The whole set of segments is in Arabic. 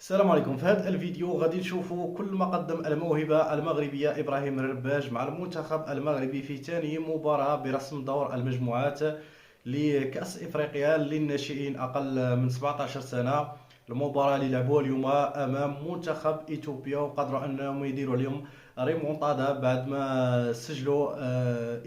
السلام عليكم. في هذا الفيديو غادي نشوفوا كل ما قدم الموهبة المغربية إبراهيم الرباج مع المنتخب المغربي في ثاني مباراة برسم دور المجموعات لكأس إفريقيا للناشئين أقل من 17 سنة. المباراة اللي لعبوها اليوم أمام منتخب إثيوبيا وقدروا أنهم يديروا اليوم ريمونتادا بعد ما سجلوا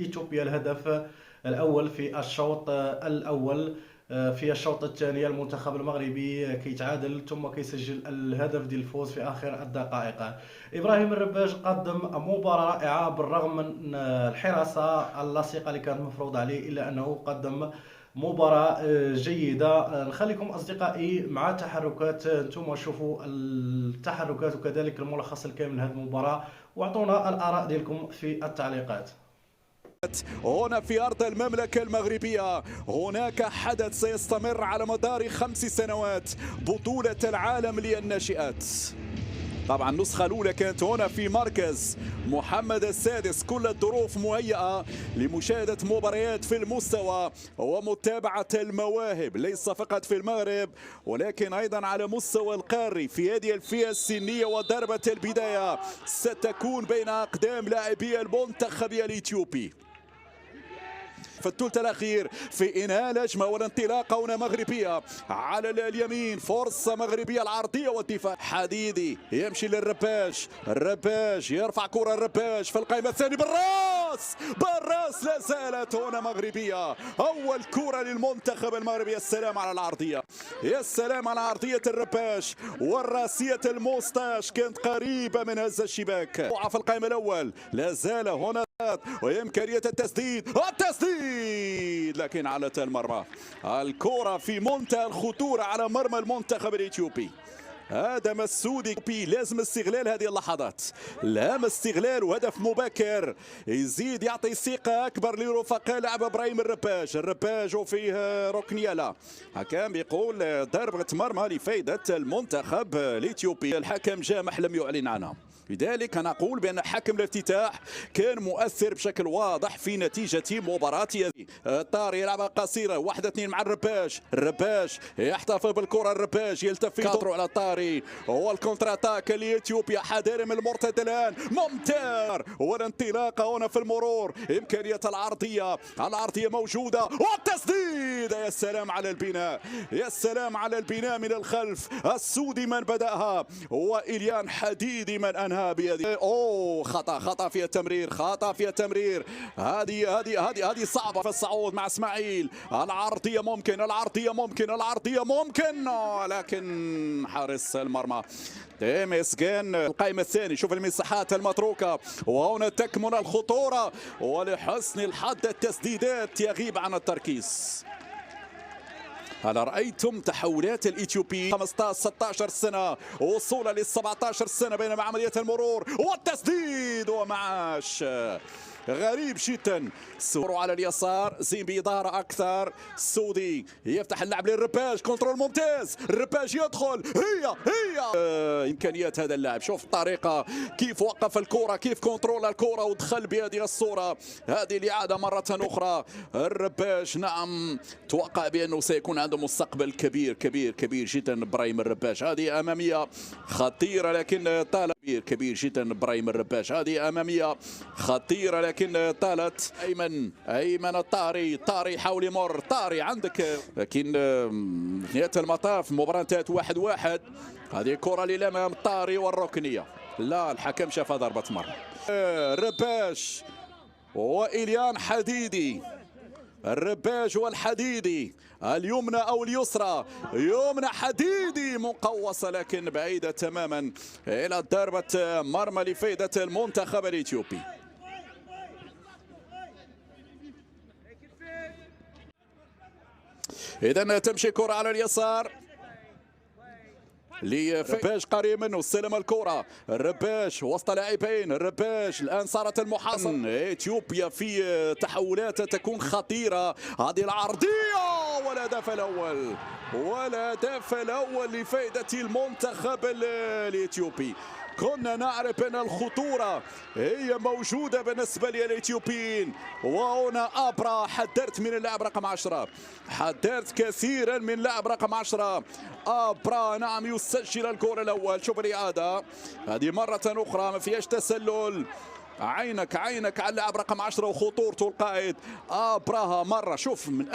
إثيوبيا الهدف الأول في الشوط الأول. في الشوط الثاني المنتخب المغربي كيتعادل ثم كيسجل الهدف ديال الفوز في اخر الدقائق. ابراهيم الرباج قدم مباراه رائعه بالرغم من الحراسه اللاصقه اللي كانت مفروض عليه، الا انه قدم مباراة جيدة. نخليكم أصدقائي مع تحركات، انتم شوفوا التحركات وكذلك الملخص الكامل لهذه المباراة، واعطونا الآراء ديالكم في التعليقات. هنا في أرض المملكة المغربية هناك حدث سيستمر على مدار 5 سنوات، بطولة العالم للناشئات. طبعا النسخة الأولى كانت هنا في مركز محمد السادس. كل الظروف مهيئة لمشاهدة مباريات في المستوى ومتابعة المواهب، ليس فقط في المغرب ولكن أيضا على مستوى القاري. في هذه الفئة السنية وضربة البداية ستكون بين أقدام لاعبي المنتخب الإثيوبي في الثلث الاخير في انهاء الهجمه والانطلاقه هنا مغربيه على اليمين. فرصه مغربيه العرضيه والدفاع. حديدي يمشي للرباج، الرباج يرفع كره، الرباج في القائمه الثانيه بالراس، بالراس لا زالت هنا مغربيه. اول كره للمنتخب المغربي. يا سلام على العرضيه، يا سلام على عرضيه الرباج والراسيه الموستاش كانت قريبه من هز الشباك. في القائمه الاول لا زال هنا وإمكانية التسديد لكن على المرمى. الكرة في منتهى الخطورة على مرمى المنتخب الإثيوبي. هذا مسعودي لازم استغلال هذه اللحظات، لام استغلال وهدف مبكر يزيد يعطي ثقة أكبر لرفقاء لاعب إبراهيم الرباج. الرباج وفيه ركنيالا، حكم يقول ضربة مرمى لفائدة المنتخب الإثيوبي. الحكم جامح لم يعلن عنها، لذلك أنا أقول بأن حكم الافتتاح كان مؤثر بشكل واضح في نتيجة مباراة هذه. طاري يلعبها قصيرة 1-2 مع الرباج، الرباج يحتفظ بالكرة، الرباج يلتف يضرب على طاري. هو الكونتر اتاك لإثيوبيا، حذر من المرتد الآن ممتاز، والانطلاقة هنا في المرور. إمكانية العرضية، العرضية موجودة والتسديد. يا سلام على البناء، يا سلام على البناء من الخلف. السودي من بدأها وإليان حديدي من أنهى بهذه. خطأ في التمرير، خطأ في التمرير. هذه صعبة في الصعود مع اسماعيل. العرضية ممكن، العرضية ممكن لكن حارس المرمى تيمس كان القائمة الثاني. شوف المساحات المتروكة وهنا تكمن الخطورة، ولحسن الحظ التسديدات يغيب عن التركيز. هل رأيتم تحولات الإثيوبي 15-16 سنة وصولا لل 17 سنة بينما عملية المرور والتسديد ومعاش غريب جدا. سورو على اليسار، زين بإدارة أكثر. سودي يفتح اللعب للرباج، كنترول ممتاز، الرباج يدخل. هي إمكانيات هذا اللاعب، شوف الطريقة كيف وقف الكرة، كيف كنترول الكرة ودخل بهذه الصورة. هذه الإعادة مرة أخرى. الرباج نعم توقع بأنه سيكون عنده مستقبل كبير جدا إبراهيم الرباج. هذه أمامية خطيرة لكن طالت، كبير جدا إبراهيم الرباج. هذه أمامية خطيرة لكن طالت. أيمن الطاري، طاري حاول يمر، طاري عندك، لكن نهاية المطاف المباراة انتهت 1-1. هذه كرة للأمام، طاري والركنية لا، الحكم شافها ضربة مرمى. الرباج وإليان حديدي، الرباج والحديدي، اليمنى أو اليسرى، يمنى حديدي مقوصة لكن بعيدة تماما إلى ضربة مرمى لفائدة المنتخب الإثيوبي. إذا تمشي كرة على اليسار للرباج قريب منه، استلم الكرة، الرباج وسط لاعبين، الرباج الآن صارت المحاصرة. إثيوبيا في تحولات تكون خطيرة. هذه العرضية والهدف الأول، والهدف الأول لفائدة المنتخب الإثيوبي. كنا نعرف أن الخطورة هي موجودة بالنسبة للإثيوبيين، وهنا أبرا حذرت من اللاعب رقم 10، حذرت كثيرا من لاعب رقم 10 أبرا. نعم يسجل الجول الأول. شوف الإعادة هذه مرة أخرى ما فيهاش تسلل. عينك على اللاعب رقم 10 وخطورته. القائد أبراها مرة، شوف من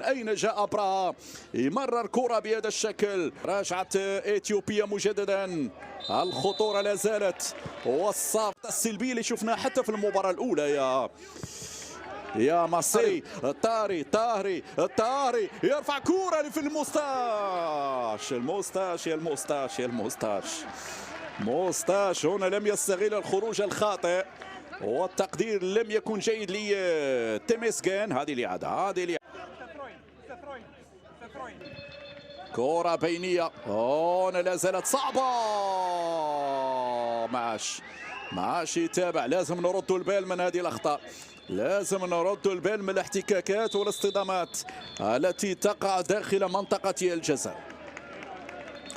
أين جاء أبراها، يمرر كرة بهذا الشكل. راجعت إثيوبيا مجددا، الخطورة لا زالت، والصافة السلبية اللي شفناها حتى في المباراة الأولى. يا مصري الطاهري يرفع كرة في الموستاش هنا لم يستغل الخروج الخاطئ، والتقدير لم يكن جيد لتيميسكان. هذه الإعادة كرة بينية هنا لا زالت صعبة. معاش يتابع. لازم نرد البال من هذه الأخطاء، لازم نرد البال من الاحتكاكات والاصطدامات التي تقع داخل منطقة الجزاء.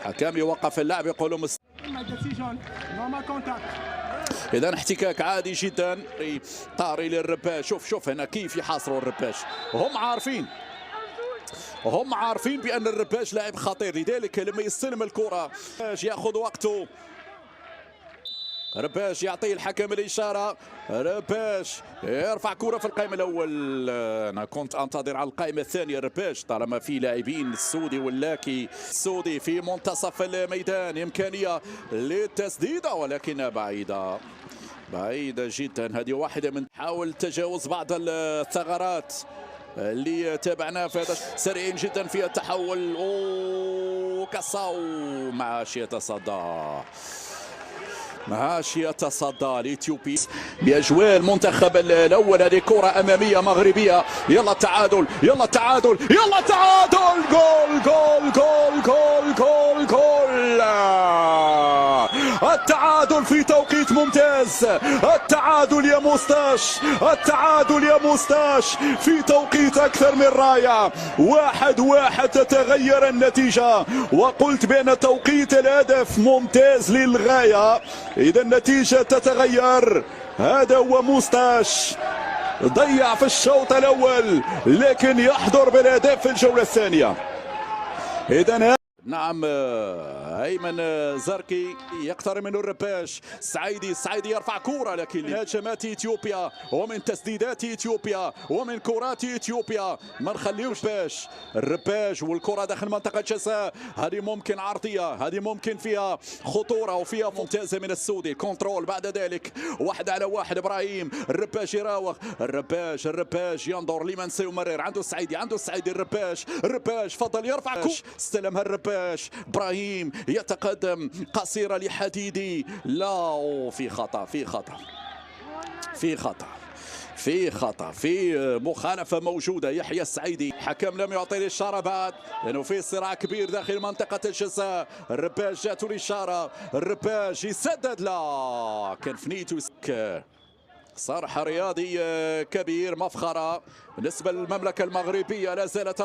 حكام يوقف اللاعب يقول إذا احتكاك عادي جدا. طاري للرباش. شوف هنا كيف يحاصروا الرباش. هم عارفين بأن الرباش لاعب خطير، لذلك لما يستلم الكرة ياخذ وقته. رباش يعطي الحكم الإشارة. رباش يرفع كرة في القائمة الأول. أنا كنت أنتظر على القائمة الثانية رباش، طالما في لاعبين السودي واللاكي. السودي في منتصف الميدان، إمكانية للتسديدة ولكنها بعيدة جدا. هذه واحدة من حاول تجاوز بعض الثغرات اللي تابعناه في هذا. سريعين جدا في التحول. كاساو معاش يتصدى الإثيوبي بأجواء المنتخب الأول. هذه كرة أمامية مغربية. يلا التعادل جول التعادل في توقيت ممتاز. التعادل يا موستاش في توقيت أكثر من رائع. 1-1 تتغير النتيجة، وقلت بأن توقيت الهدف ممتاز للغاية. إذا النتيجة تتغير. هذا هو موستاش، ضيع في الشوط الأول لكن يحضر بالهدف في الجولة الثانية. إذا نعم أيمن زركي يقترب منه الرباش. السعيدي يرفع كرة، لكن من هجمات إثيوبيا ومن تسديدات إثيوبيا ومن كرات إثيوبيا ما نخليوش الرباش والكرة داخل منطقة الجزاء. هذه ممكن عرضية، هذه ممكن فيها خطورة وفيها ممتازة من السودي. كنترول بعد ذلك 1 على 1. إبراهيم الرباش يراوغ. الرباش ينظر لمن سيمرر. عنده السعيدي. الرباش فضل يرفع استلمها الرباش. إبراهيم يتقدم قصيرة لحديدي. لا، في خطأ في مخالفة موجودة. يحيى السعيدي حكم لم يعطي الإشارة بعد، لأنه في صراع كبير داخل منطقة الجزاء. الرباش جاته الإشارة. الرباش يسدد. لا، كان فنيتو. صرح رياضي كبير، مفخرة بالنسبة للمملكة المغربية. لا زالت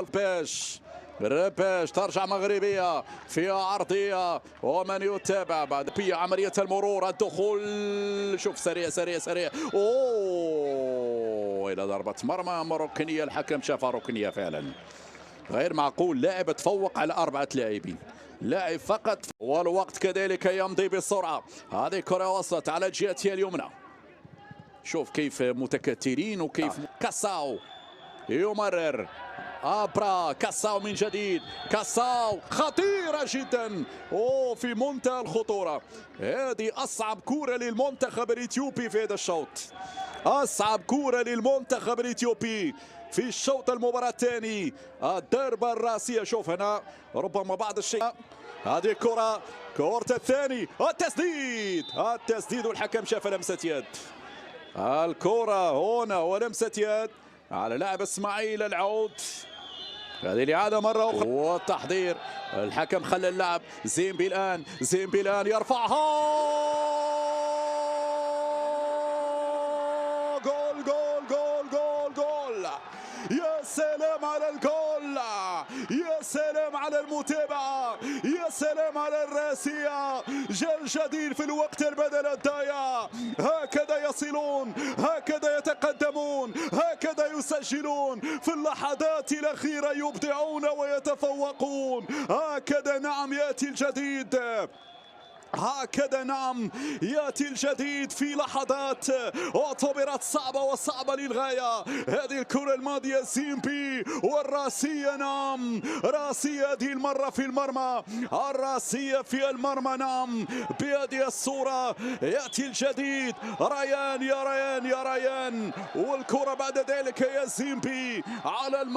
الرباش ترجع مغربية فيها عرضية، ومن يتابع بعد عملية المرور. الدخول شوف سريع إلى ضربة مرمى ركنية. الحكم شافها ركنية فعلا. غير معقول، لاعب تفوق على 4 لاعبين، لاعب فقط، والوقت كذلك يمضي بسرعة. هذه كرة وصلت على جهتها اليمنى. شوف كيف متكتلين وكيف كاساو يمرر. أبرا كاساو من جديد. كاساو خطيرة جدا، في منتهى الخطورة. هذه أصعب كرة للمنتخب الإثيوبي في هذا الشوط، أصعب كرة للمنتخب الإثيوبي في الشوط المباراة الثاني. الضربة الراسية. شوف هنا ربما بعض الشيء. هذه كرة الثاني. التسديد والحكم شاف لمسة يد. الكرة هنا ولمسة يد على لاعب اسماعيل العود. هذه الإعادة مرة أخرى والتحضير. الحكم خلى اللعب. زيمبي الآن يرفعها. جول. يا سلام على الجول، يا سلام على المتابعة، يا سلام على الراسية، جاء الجديد في الوقت البدل الضايع. هكذا يصلون، هكذا يتقدمون، هكذا يسجلون في اللحظات الأخيرة، يبدعون ويتفوقون. هكذا نعم يأتي الجديد، هكذا نعم ياتي الجديد في لحظات اعتبرت صعبة وصعبة للغاية. هذه الكرة الماضية زيمبي والراسية، نعم راسية هذه المرة في المرمى، الراسية في المرمى، نعم بهذه الصورة. ياتي الجديد، ريان يا ريان يا ريان، والكرة بعد ذلك يا زيمبي على المقام.